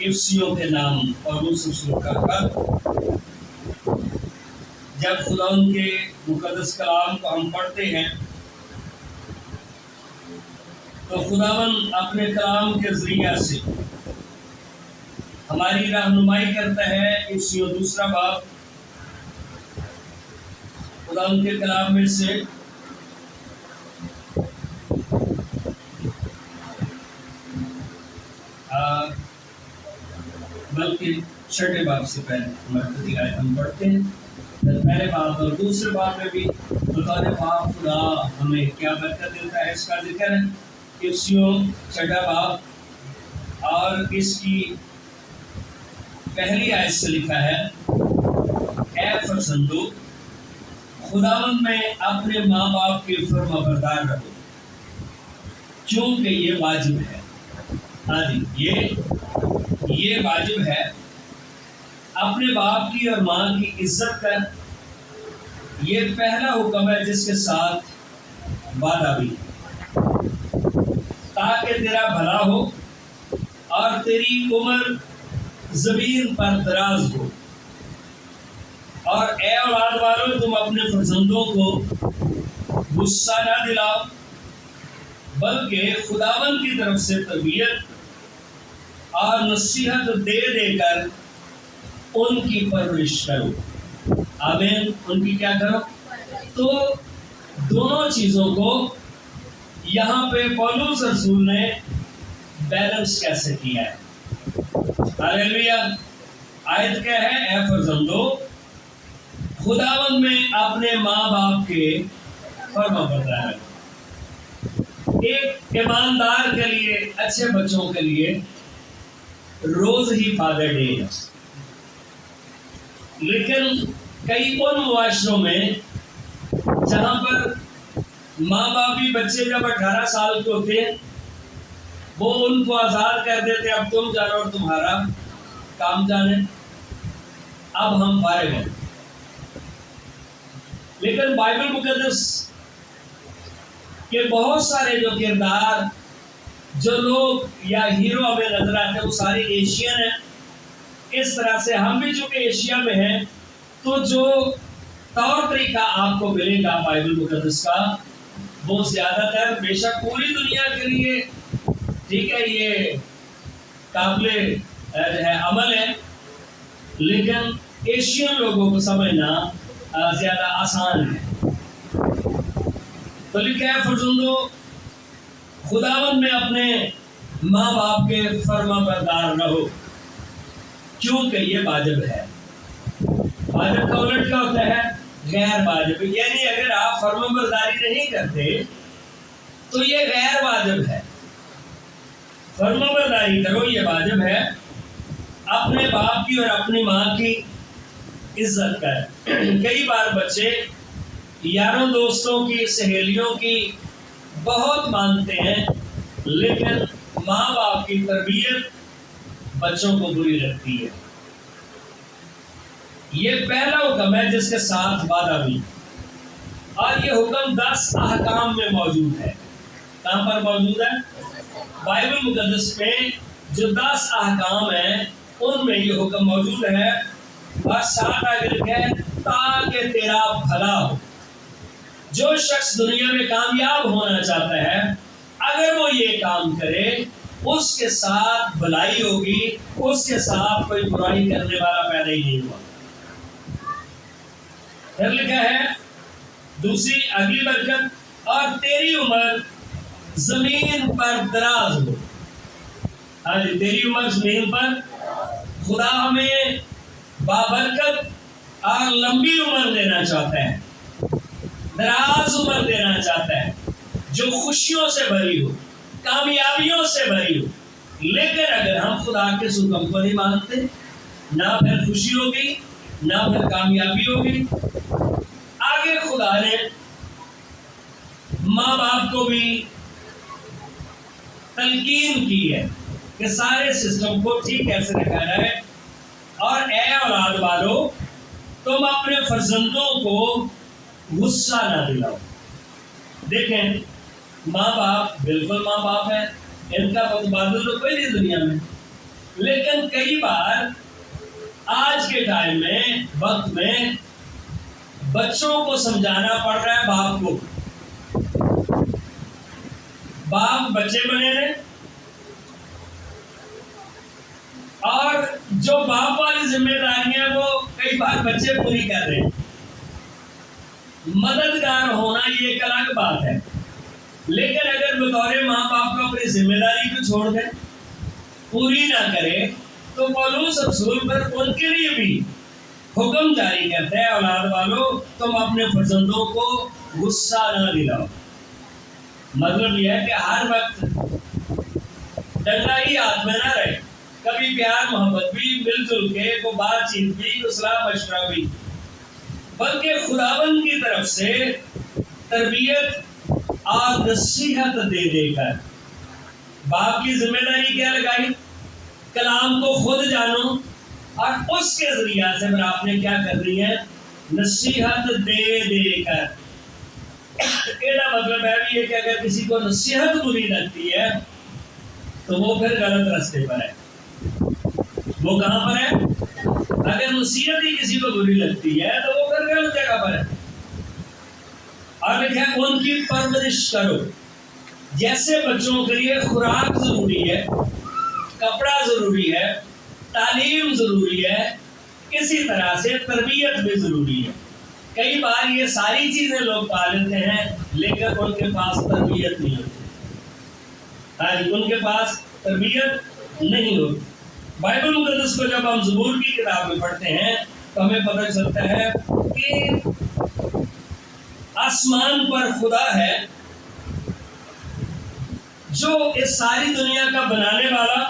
افسیوں کے نام اور رسول کا جب خدا ان کے مقدس کلام کو ہم پڑھتے ہیں تو خداوند اپنے کلام کے ذریعہ سے ہماری رہنمائی کرتا ہے۔ افسیوں دوسرا باب خداوند کے کلام میں سے بلکہ چھٹے باب سے پہلے ہم پڑھتے ہیں۔ پہلے باب اور دوسرے باب میں بھی بطور باپ خدا ہمیں کیا برکت دیتا ہے اس کا ذکر ہے۔ افسیوں چھٹا باب اور اس کی پہلی آیت سے لکھا ہے، اے فرزندو خداوند میں اپنے ماں باپ کے فرما بردار رہو کیونکہ یہ واجب ہے۔ ہاں جی، یہ واجب ہے۔ اپنے باپ کی اور ماں کی عزت کر، یہ پہلا حکم ہے جس کے ساتھ وعدہ بھی، تاکہ تیرا بھلا ہو اور تیری عمر زمین پر دراز ہو۔ اور اے اولاد والوں، تم اپنے فرزندوں کو غصہ نہ دلاؤ بلکہ خداوند کی طرف سے تربیت اور نصیحت دے دے کر ان کی پرورش کرو۔ آمین۔ ان کی کیا کرو؟ تو دونوں چیزوں کو یہاں پہ پولس رسول نے بیلنس کیسے کیا ہے؟ ہلیلویا۔ آیت کیا ہے؟ اے فرزندو خداوند میں اپنے ماں باپ کے فرما بردار رہو۔ ایک ایماندار کے لیے، اچھے بچوں کے لیے روز ہی فادر ڈے ہے، لیکن کئی ان معاشروں میں جہاں پر ماں باپ بھی بچے جب 18 سال کے ہوتے ہیں وہ ان کو آزاد کر دیتے، اب تم جانا اور تمہارا کام جانے، اب ہم فارغ ہیں۔ لیکن بائبل مقدس کے بہت سارے جو کردار، جو لوگ یا ہیرو ہمیں نظر آتے ہیں، وہ سارے ایشین ہیں۔ اس طرح سے ہم بھی چونکہ ایشیا میں ہیں تو جو طور طریقہ آپ کو ملے گا بائبل مقدس کا وہ زیادہ تر، بے شک پوری دنیا کے لیے ٹھیک ہے، یہ قابل عمل ہے، لیکن ایشین لوگوں کو سمجھنا زیادہ آسان ہے۔ تو لکھا ہے فرزندو خداوند میں اپنے ماں باپ کے فرما بردار رہو کیونکہ یہ واجب ہے۔ واجب کا الٹ کیا ہوتا ہے؟ غیر واجب۔ یعنی اگر آپ فرما برداری نہیں کرتے تو یہ غیر واجب ہے۔ فرما برداری کرو، یہ واجب ہے۔ اپنے باپ کی اور اپنی ماں کی عزت کر۔ کئی بار بچے یاروں دوستوں کی، سہیلیوں کی بہت مانتے ہیں، لیکن ماں باپ کی تربیت بچوں کو بری لگتی ہے۔ یہ پہلا حکم ہے جس کے ساتھ وعدہ بھی، اور یہ حکم 10 احکام میں موجود ہے۔ کہاں پر موجود ہے؟ بائبل مقدس میں جو 10 احکام ہیں ان میں یہ حکم موجود ہے، اور ساتھ آگے لکھا ہے تاکہ تیرا بھلا ہو۔ جو شخص دنیا میں کامیاب ہونا چاہتا ہے اگر وہ یہ کام کرے اس کے ساتھ بھلائی ہوگی، اس کے ساتھ کوئی برائی کرنے والا پیدا ہی نہیں ہوا۔ پھر لکھا ہے دوسری اگلی برکت، اور تیری عمر زمین پر دراز ہو۔ ہاں جی، تیری عمر زمین پر، خدا ہمیں بابرکت اور لمبی عمر دینا چاہتا ہے، دراز عمر دینا چاہتا ہے جو خوشیوں سے بھری ہو، کامیابیوں سے بھری ہو۔ لیکن اگر ہم خدا کے حکم کو نہیں مانتے، نہ پھر خوشی ہوگی نہ پھر کامیابی ہوگی۔ آگے خدا نے ماں باپ کو بھی تلقین کی ہے کہ سارے سسٹم کو ٹھیک کیسے رکھا جائے۔ اور اے اولاد والو، تم اپنے فرزندوں کو غصہ نہ دلاؤ۔ دیکھیں، ماں باپ بالکل ماں باپ ہے، ان کا متبادل تو کوئی نہیں دنیا میں. لیکن کئی بار آج کے ٹائم میں وقت میں بچوں کو سمجھانا پڑ رہا ہے باپ کو. باپ بچے بنے رہے اور جو باپ والی ذمہ داریاں وہ کئی بار بچے پوری کر رہے ہیں. مددگار ہونا یہ ایک الگ بات ہے، لیکن اگر بطور ماں باپ کو اپنی ذمہ داری کو چھوڑ دیں، پوری نہ کرے، تو پولس رسول پر ان کے لیے بھی حکم جاری کرتا ہے، اولاد والوں تم اپنے فرزندوں کو غصہ نہ دلاؤ. مطلب یہ ہے کہ ہر وقت ڈنڈا ہی ہاتھ میں نہ رہے، کبھی پیار محبت بھی، مل جل کے کو بات چیت بھی، کو صلاح مشورہ بھی، بلکہ خداوند کی طرف سے تربیت اور نصیحت دے دے کر. باپ کی ذمہ داری کیا لگائی؟ کلام کو خود جانو اور اس کے ذریعہ سے پھر آپ نے کیا کرنی ہے؟ نصیحت دے دے کر. یہ مطلب ہے بھی یہ کہ اگر کسی کو نصیحت بری لگتی ہے تو وہ پھر غلط راستے پر ہے. وہ کہاں پر ہے؟ اگر نصیحت ہی کسی کو بری لگتی ہے تو وہ پھر غلط جگہ پر ہے. اور لکھا ہے ان کی پرورش کرو. جیسے بچوں کے لیے خوراک ضروری ہے، کپڑا ضروری ہے، تعلیم ضروری ہے، اسی طرح سے تربیت بھی ضروری ہے. کئی بار یہ ساری چیزیں لوگ پا لیتے ہیں لیکن ان کے پاس تربیت نہیں ہوتی. ان کے پاس تربیت نہیں ہوتی. بائبل مقدس کو جب ہم زبور کی کتاب میں پڑھتے ہیں تو ہمیں پتہ چلتا ہے کہ آسمان پر خدا ہے جو اس ساری دنیا کا بنانے والا،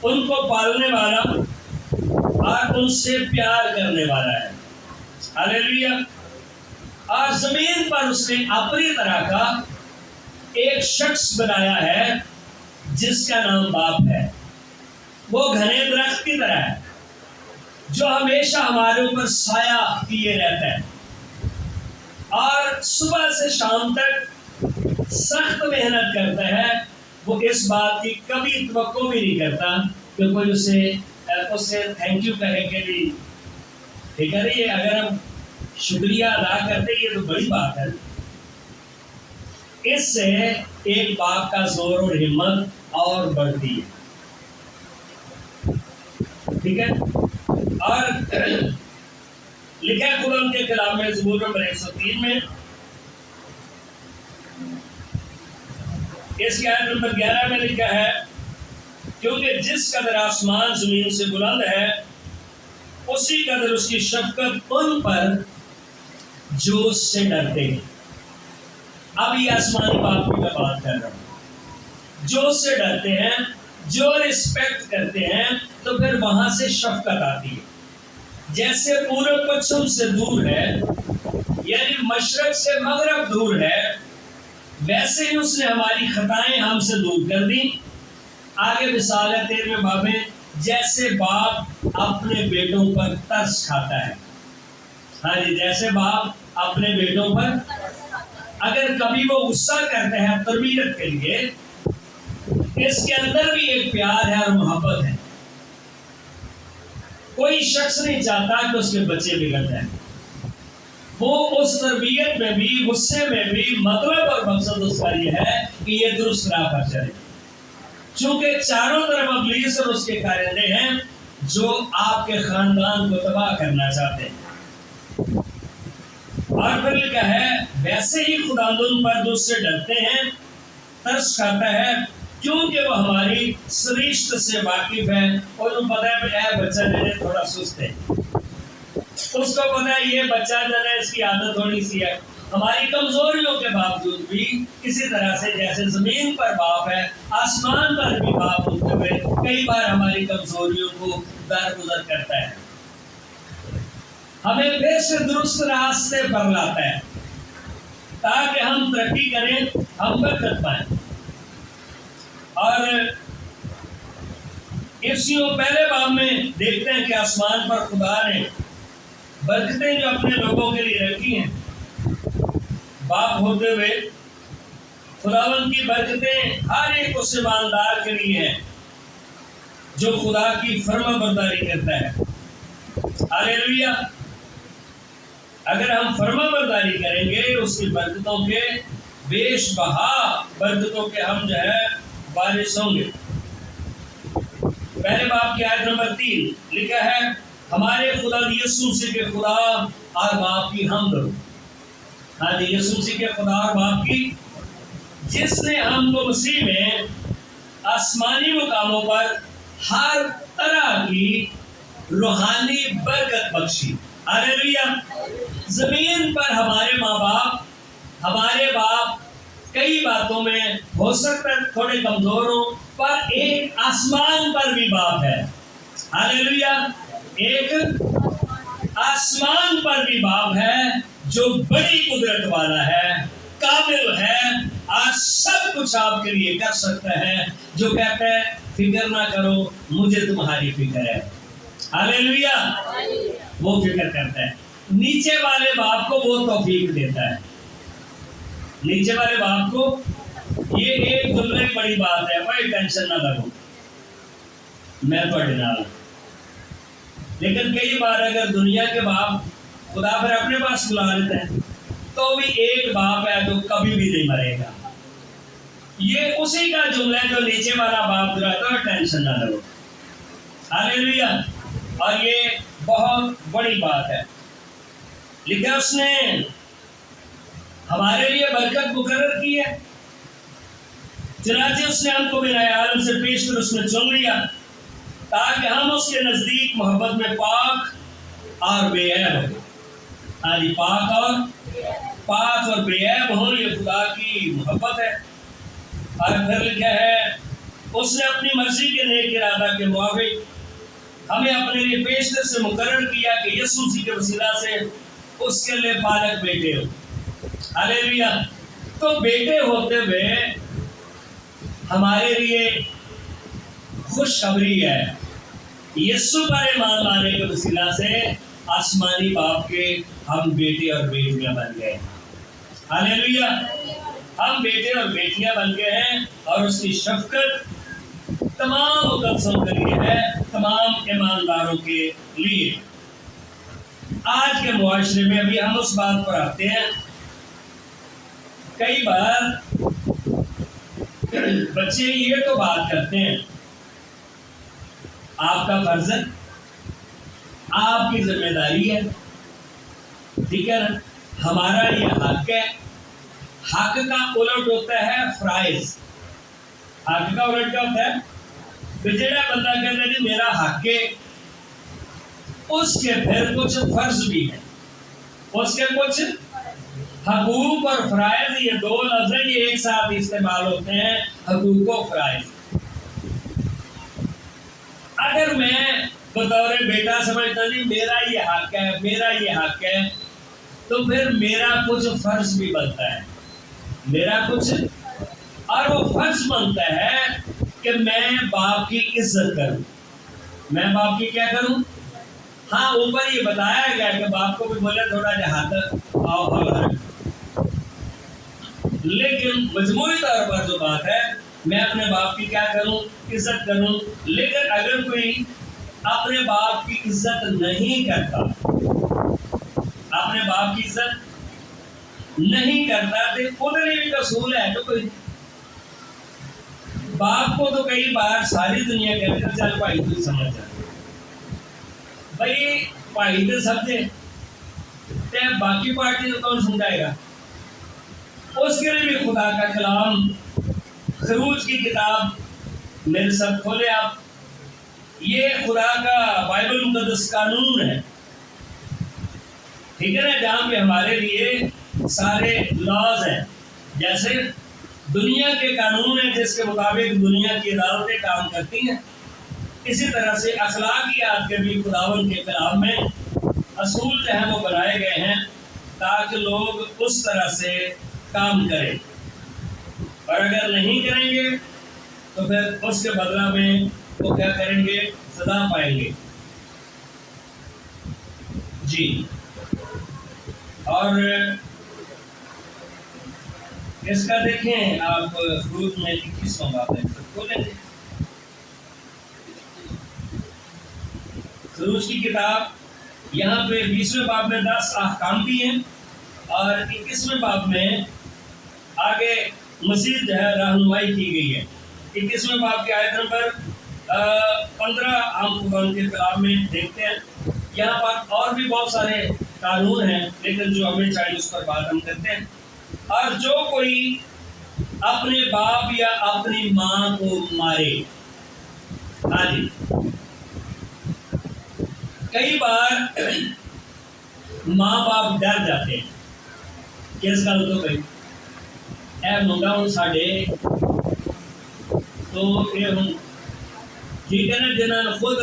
ان کو پالنے والا اور ان سے پیار کرنے والا ہے. ہاللیلویا. اور زمین پر اس نے اپنی طرح کا ایک شخص بنایا ہے جس کا نام باپ ہے. وہ گھنے درخت کی طرح ہے جو ہمیشہ ہمارے اوپر سایہ کیے رہتا ہے اور صبح سے شام تک سخت محنت کرتا ہے. وہ اس بات کی کبھی توقع بھی نہیں کرتا کہ کوئی اسے تھینک یو کہے کہ بھی ٹھیک ہے. یہ اگر ہم شکریہ ادا کرتے یہ تو بڑی بات ہے. اس سے ایک باپ کا زور اور ہمت اور بڑھتی ہے. ٹھیک ہے. اور لکھا ہے قرآن کے کلام میں زبور نمبر 103 میں اس کی آیت نمبر 11 میں لکھا ہے کیونکہ جس قدر آسمان زمین سے بلند ہے اسی قدر اس کی شفقت ان پر جو اس سے ڈرتے ہیں. اب یہ آسمانی باپ کی میں بات کر رہا ہوں. جو اس سے ڈرتے ہیں، جو رسپیکٹ کرتے ہیں، تو پھر وہاں سے شفقت آتی ہے. جیسے پورب پچھم سے دور ہے، یعنی مشرق سے مغرب دور ہے، ویسے ہی اس نے ہماری خطائیں ہم سے دور کر دی. آگے مثال ہے 13ویں باب میں، جیسے باپ اپنے بیٹوں پر ترس کھاتا ہے. ہاں جی، جیسے باپ اپنے بیٹوں پر، اگر کبھی وہ غصہ کرتے ہیں تربیت کے لیے، اس کے اندر بھی ایک پیار ہے اور محبت ہے. کوئی شخص نہیں چاہتا کہ اس کے بچے بگڑ جائیں. وہ اس تربیت میں بھی، غصے میں بھی مطلب اور مقصد اس کا یہ ہے کہ یہ درست راہ پر چلے. چونکہ چاروں طرف ابلیس اور اس کے کارندے ہیں جو آپ کے خاندان کو تباہ کرنا چاہتے ہیں. اور پھر لکھا ہے ویسے ہی خداوند پر جو اس سے ڈرتے ہیں ترس کھاتا ہے کیونکہ وہ ہماری سرشت سے واقف ہے. اور وہ پتہ ہے کہ اے بچہ جو ہے تھوڑا سست ہے، اس کو پتہ ہے یہ بچہ جو ہے اس کی عادت تھوڑی سی ہے. ہماری کمزوریوں کے باوجود بھی کسی طرح سے جیسے زمین پر باپ ہے، آسمان پر بھی باپ ہوتے ہوئے کئی بار ہماری کمزوریوں کو درگزر کرتا ہے، ہمیں پھر سے درست راستے پر لاتا ہے تاکہ ہم ترقی کریں، ہم برکت پائیں. اور افسیوں پہلے باب میں دیکھتے ہیں کہ آسمان پر خدا نے برکتیں جو اپنے لوگوں کے لیے رکھی ہیں، باپ ہوتے ہوئے خداوند کی برکتیں ہر ایک اس ایماندار کے لیے ہیں جو خدا کی فرما برداری کرتا ہے. ہاللیلویا. اگر ہم فرما برداری کریں گے اس کی برکتوں کے بیش بہا برکتوں کے ہم جو ہے وارث ہوں گے. پہلے باب کی آیت نمبر 3 لکھا ہے ہمارے خدا یسوع مسیح کے خدا اور باپ کی حمد ہو. ہاں جی، یسوع مسیح کے خدا اور باپ کی، جس نے ہم کو مسیح میں آسمانی مقاموں پر ہر طرح کی روحانی برکت بخشی. ہاللیلویا. زمین پر ہمارے ماں باپ، ہمارے باپ کئی باتوں میں ہو سکتا ہے تھوڑے کمزور ہوں، پر ایک آسمان پر بھی باپ ہے. ہاللیلویا. ایک آسمان پر بھی باپ ہے جو بڑی قدرت والا ہے، کامل ہے اور سب کچھ آپ کے لیے کر سکتا ہے، جو کہتا ہے فکر نہ کرو مجھے تمہاری فکر ہے. ہاللیلویا. وہ فکر کرتا ہے. نیچے والے باپ کو وہ توفیق دیتا ہے. نیچے والے باپ کو یہ ایک جملے کی بڑی بات ہے، بھائی ٹینشن نہ لگو میں پڑھنے والا. لیکن کئی بار اگر دنیا کے باپ خدا پھر اپنے پاس بلا لیتے ہیں تو بھی ایک باپ ہے جو کبھی بھی نہیں مرے گا. یہ اسی کا جملہ ہے جو نیچے والا باپ رہتا ہے ٹینشن نہ لو. ہاللیلویا. اور یہ بہت بڑی بات ہے. لکھا اس نے ہمارے لیے برکت مقرر کی ہے، چنانچہ اس نے ہم کو بنا عالم سے پیش کر اس نے چن لیا تاکہ ہم اس کے نزدیک محبت میں پاک اور بے عیب ہوں. ہاں جی، پاک اور بے عیب ہوں. یہ خدا کی محبت ہے. اور پھر لکھا ہے اس نے اپنی مرضی کے نیک ارادہ کے موافق ہمیں اپنے لیے پیشتر سے مقرر کیا کہ یسوع مسیح کے وسیلہ سے اس کے لیے پالک بیٹے ہو. ہاللیلویا. تو بیٹے ہوتے ہوئے ہمارے لیے خوشخبری ہے. یسوع پر ایمان لانے کے وسیلہ سے آسمانی باپ کے ہم بیٹے اور بیٹیاں بن گئے. ہاللیلویا. ہم بیٹے اور بیٹیاں بن گئے ہیں اور اس کی شفقت تمام مقدسوں کے لیے ہے، تمام ایمانداروں کے لیے. آج کے معاشرے میں ابھی ہم اس بات پر آتے ہیں، کئی بار بچے یہ تو بات کرتے ہیں آپ کا فرض ہے، آپ کی ذمہ داری ہے، ٹھیک ہے نا، ہمارا یہ حق ہے. حق کا الٹ ہوتا ہے فرائض. حق کا الٹ کیا ہوتا ہے؟ کہ جڑا بندہ کہتا ہے جی میرا حق ہے، اس کے پھر کچھ فرض بھی ہے. اس کے کچھ حقوق اور فرائض، یہ دو لفظ ہیں یہ ایک ساتھ استعمال ہوتے ہیں، حقوق و فرائض. اگر میں بطور بیٹا سمجھتا نہیں میرا یہ حق ہے، میرا یہ حق ہے، تو پھر میرا کچھ فرض بھی بنتا ہے. میرا کچھ اور وہ فرض بنتا ہے کہ میں باپ کی عزت کروں. میں باپ کی کیا کروں؟ ہاں اوپر یہ بتایا گیا کہ باپ کو بھی بولے تھوڑا جا ہاتھ آؤ ہوا، لیکن مجموعی طور پر جو بات ہے میں اپنے باپ کی کیا کروں؟ عزت کروں. لیکن اگر کوئی اپنے باپ کی عزت نہیں کرتا، اپنے باپ کی عزت نہیں کرتا تو انہوں نے بھی قصور ہے. تو کوئی باپ کو تو کئی بار ساری دنیا کہتے ہیں چل بھائی تو سمجھ جائے، بھائی پڑھائی تو سمجھے تے باقی پارٹی کو کون سمجھائے گا؟ اس کے لیے بھی خدا کا کلام، خروج کی کتاب میرے ساتھ کھولے آپ. یہ خدا کا بائبل مقدس قانون ہے، ٹھیک ہے نا، جہاں پہ ہمارے لیے سارے لاز ہیں. جیسے دنیا کے قانون ہیں جس کے مطابق دنیا کی عدالتیں کام کرتی ہیں، اسی طرح سے اخلاقیات کے بھی خداوند کے کلام میں اصول جو ہیں وہ بنائے گئے ہیں تاکہ لوگ اس طرح سے کام کریں. اور اگر نہیں کریں گے تو پھر اس کے بدلہ میں وہ کیا کریں گے؟ سزا پائیں گے. جی. اور اس کا دیکھیں آپ خروج میں 21واں باب ہے، کھولیں گے خروج کی کتاب، یہاں پہ 20ویں باب میں 10 احکام بھی ہیں، اور 21ویں باب میں آگے مزید جو ہے رہنمائی کی گئی ہے۔ 21ویں باب کی آیت نمبر 15 ہم قرآن کے کلام میں دیکھتے ہیں۔ یہاں پر اور بھی بہت سارے قانون ہیں، لیکن جو ہمیں چاہیے اس پر بات ہم کرتے ہیں۔ اور جو کوئی اپنے باپ یا اپنی ماں کو مارے، ہاں جی، کئی بار ماں باپ ڈر جاتے ہیں کس گل تو بھائی اے منگا ہوں ساڈے تو یہ ہوں ٹھیک ہے نا، جنہوں نے خود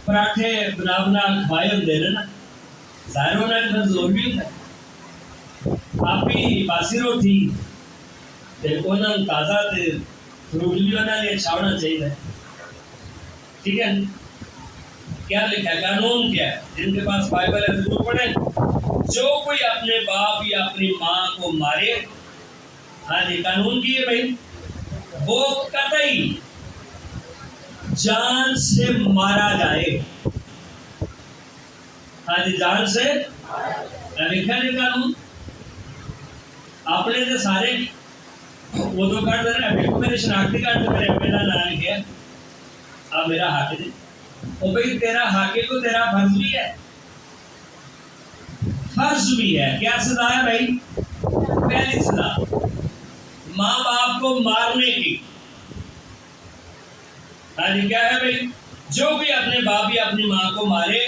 پراٹھے بنا بنا کھوائے ہوں نا، ظاہر ہونا کہ زور بھی ہوتا ہے، آپ ہی باسی روٹی انہوں نے تازہ فروٹ بھی انہوں نے اچھا ہونا چاہیے، ٹھیک ہے۔ کیا لکھا ہے قانون کیا ہے؟ جن کے پاس بائبل ہے ضرور پڑھیں۔ جو کوئی اپنے باپ یا اپنی ماں کو مارے، ہاں جی، قانون کی ہے بھائی، وہ قطعی جان سے مارا جائے، ہاں جی، جان سے لکھا نہیں قانون اپنے تو سارے وہ تو کر دینا، میری شناختی کارڈ تو میرے اپنے کا نام لکھا اب میرا حق ہے، وہ بھائی تیرا حق ہے تو تیرا فرض بھی ہے، فرض بھی ہے۔ کیا سزا ہے بھائی؟ پہلی سزا ماں باپ کو مارنے کی، ہاں جی، کیا ہے بھائی؟ جو بھی اپنے باپ یا اپنی ماں کو مارے،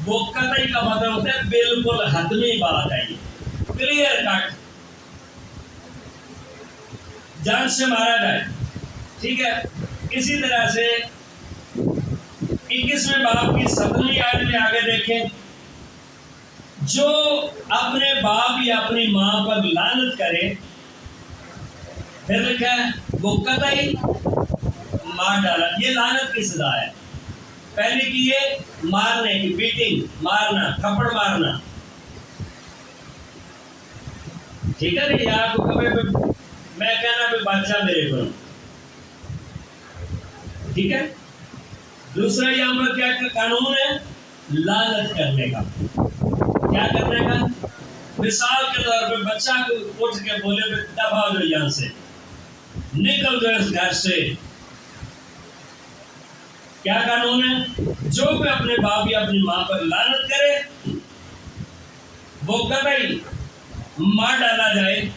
وہ قطعی کا مطلب ہوتا ہے بالکل حتمی بات ہے، یہ کلیئر کٹ، جان سے مارا جائے، ٹھیک ہے۔ اسی طرح سے 21ویں باب کی 7ویں آیت میں آگے دیکھیں، جو اپنے باپ یا اپنی ماں پر لعنت کرے، پھر لکھا ہے وہ قطعی مار ڈالا، یہ لعنت کی سزا ہے۔ پہلے کی یہ مارنے کی، بیٹنگ، مارنا، تھپڑ مارنا، ٹھیک ہے نا، یا کو کبھی میں کہنا بھی بادشاہ میرے کو، ٹھیک ہے۔ دوسرا یہاں پر کیا قانون ہے؟ لعنت کرنے کا، کیا کرنے کا؟ مثال کے طور پہ بچہ کو اٹھ کے بولے دفع ہو جاؤ یہاں سے، نکل جاؤ اس گھر سے، کیا قانون ہے؟ جو کوئی اپنے باپ یا اپنی ماں پر لعنت کرے، وہ قطعی مار ڈالا جائے۔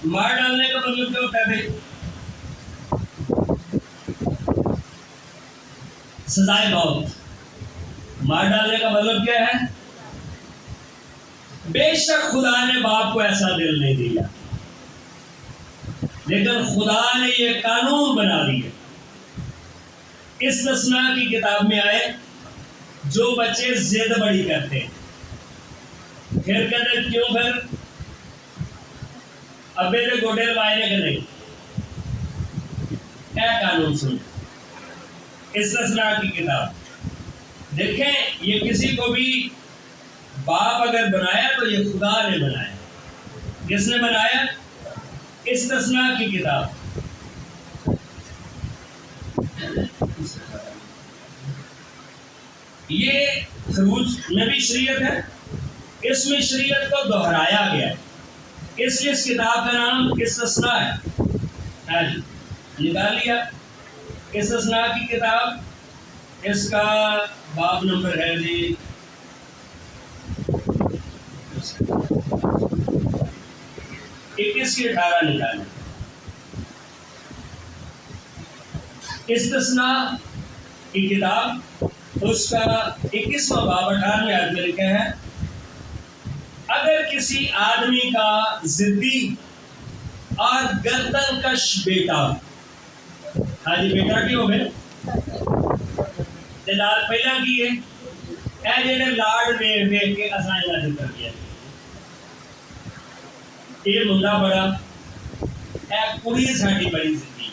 مار ڈالنے کا مطلب کیا ہوتا ہے بھائی؟ سزائے موت۔ مار ڈالنے کا مطلب کیا ہے؟ بے شک خدا نے باپ کو ایسا دل نہیں دیا، لیکن خدا نے یہ قانون بنا دیا۔ استثناء کی کتاب میں آئے جو بچے ضد بڑی کرتے ہیں، پھر کہتے ہیں کیوں پھر ابے نے گوڈے لوائے کہ نہیں، کیا قانون سن؟ استثناء کی کتاب دیکھیں، یہ کسی کو بھی باپ اگر بنایا تو یہ خدا نے بنایا۔ کس نے بنایا؟ استثناء کی کتاب۔ یہ خروج میں بھی شریعت ہے، اس میں شریعت کو دہرایا گیا ہے، اس لیے اس کتاب کا نام استثناء ہے۔ ہاں جی، نکال لیا استثناء کی کتاب، اس کا باب نمبر ہے جی 21 کی 18 نکالیں۔ استثناء کی کتاب، اس کا 21واں باب 18ویں آیت میں لکھا ہے، اگر کسی آدمی کا ضدی اور گردن کش بیٹا، ہاں جی، بیٹا کی ہو گئے لال پہلا کی ہے، اے جنہیں لاڈ ویخ کے اسائیں کا ذکر کیا، یہ منڈا بڑا اے کڑی ساڈی بڑی زندگی،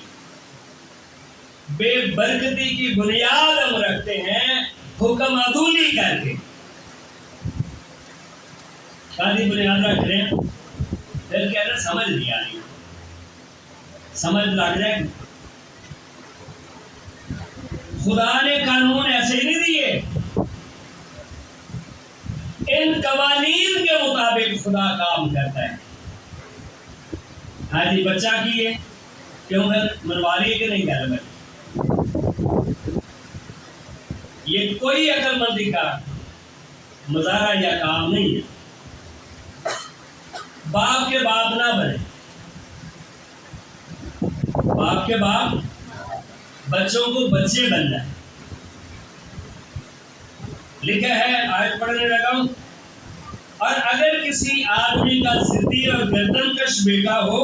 بے برکتی کی بنیاد ہم رکھتے ہیں حکم عدولی کر کے، شادی بنیاد رکھ رہے ہیں، پھر کہنا سمجھ نہیں آ رہی، سمجھ لگ جائے گی. خدا نے قانون ایسے ہی نہیں دیے، ان قوانین کے مطابق خدا کام کرتا ہے. ہاں جی، بچہ کی ہے کیوں پھر منوا لیے کہ نہیں گھر میں؟ یہ کوئی عقل مندی کا مظاہرہ یا کام نہیں ہے. باپ کے باپ نہ بنے، باپ کے باپ بچوں کو بچے بننا ہے. لکھا ہے، آیت پڑھنے لگا ہوں، اور اگر کسی آدمی کا ضدی اور گردن کش بیٹا ہو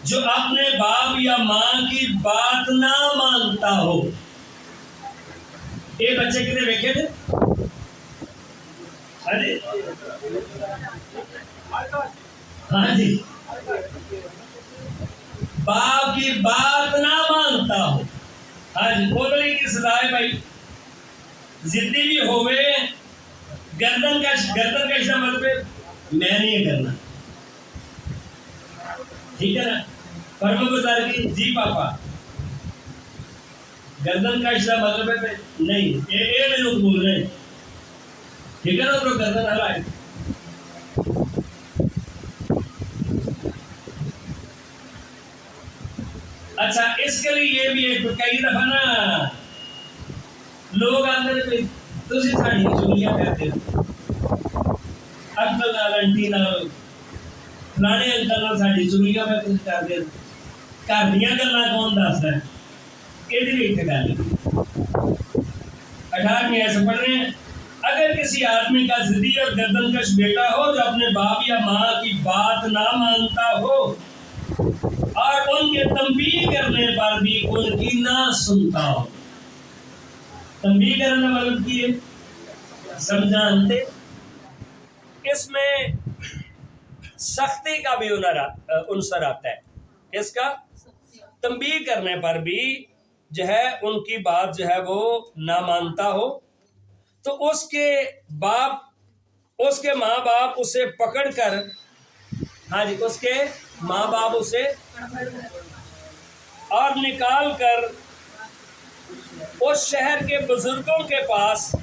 جو اپنے باپ یا ماں کی بات نہ مانتا ہو. یہ بچے کتنے دیکھے تھے؟ ہاں جی، باپ کی بات نہ مانتا ہو. ہاں جی، بولنے کی سزا ہے بھائی. ضدی بھی ہوئے، گردن کش کا مطلب میں نہیں کرنا، ٹھیک ہے نا؟ فرما بردار کی جی پاپا، گردن کش کا مطلب ہے نہیں، یہ میرے کو بول رہے ہیں، ٹھیک ہے نا؟ تو گردن ہلائے. اچھا، اس کے لیے یہ بھی ہے کہ کئی دفعہ نا لوگ آتے ہیں تسی ساڑی چولیاں کرتے ہو، انکل نال انٹی نال فلانے انکل نال ساڑی چولیاں میں کچھ کرتے ہو. گھر دیاں گلاں کون دسدا ہے؟ یہ بھی ایک گل ہے. 18ویں ایسے پڑھ رہے ہیں، اگر کسی آدمی کا ضدی اور گردن کش بیٹا ہو جو اپنے باپ یا ماں کی بات نہ مانتا ہو اور ان کے تنبیہ کرنے پر بھی ان کی نہ سنتا ہو. تنبیہ کرنے مطلب کی ہے سمجھانتے. اس میں سختی کا بھی عنصر آتا ہے. کس کا؟ تنبیہ کرنے پر بھی جو ہے ان کی بات جو ہے وہ نہ مانتا ہو تو اس کے ماں باپ اسے پکڑ کر، ہاں جی، اس کے ماں باپ اسے اور نکال کر اس شہر کے بزرگوں کے پاس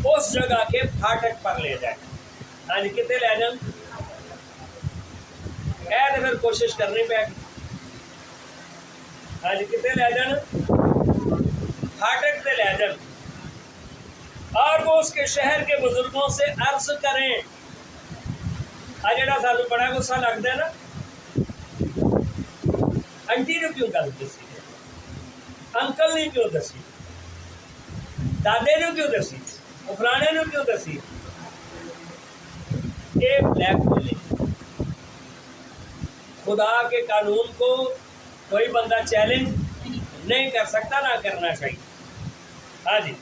اس جگہ کے پھاٹک پر لے جائے. ہاں جی، کتنے لے جائیں؟ تو پھر کوشش کرنی پہ گی. ہاں جی، کتنے لے جان؟ پھاٹک پہ لے جان، اور وہ اس کے شہر کے بزرگوں سے عرض کریں. جڑا سانو بڑا غصہ لگتا ہے نا، انٹی نے کیوں گل دسی، انکل نے کیوں دسی، دادے نے کیوں دسی، فلانے نے کیوں دسی؟ یہ بلیک میلنگ. خدا کے قانون کو کوئی بندہ چیلنج نہیں کر سکتا، نہ کرنا چاہیے. ہاں جی،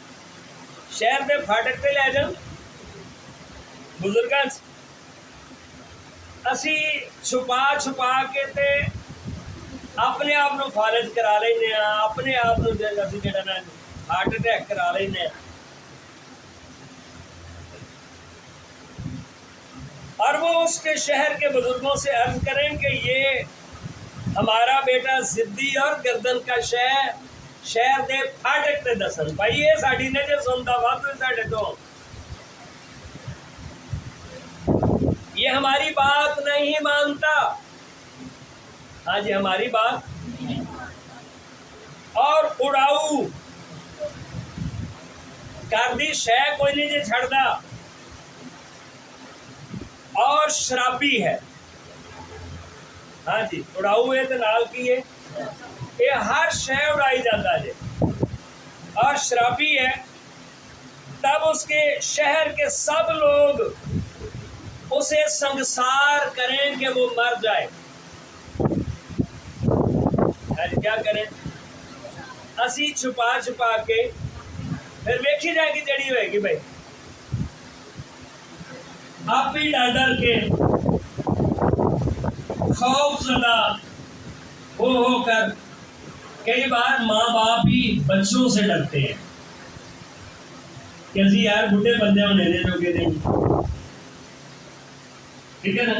شہر کے پھاٹک پہ لے جاؤ بزرگاں سے. اسی چھپا کے تے اپنے آپ کو فالج کرا لینے، اپنے آپ کو جڑا ہارٹ اٹیک کرا لینے. اور وہ اس کے شہر کے بزرگوں سے عرض کریں کہ یہ ہمارا بیٹا ضدی اور گردن کا شہر دے پھاٹک تے دسن. بھائی یہ ساڈی نے جو سنتا وقت ساڈے تو یہ ہماری بات نہیں مانتا. ہاں جی، ہماری بات اور اڑاؤ کر دی شے کوئی نہیں جی چھڑدا، اور شرابی ہے. ہاں جی، اڑاؤ ہے تو نال کی ہے، یہ ہر شے اڑائی جاتا ہے اور شرابی ہے. تب اس کے شہر کے سب لوگ اسے سنگسار کریں کہ وہ مر جائے. کیا کریں؟ اسی چھپا کے پھر ویکھی جائے گی جڑی ہوئے گی. بھائی آپ ہی ڈر کے خوف زدہ ہو کر کئی بار ماں باپ ہی بچوں سے ڈرتے ہیں کہ اسی یار بڈھے بندے ہونے دے جو کہ نہیں. ٹھیک ہے نا؟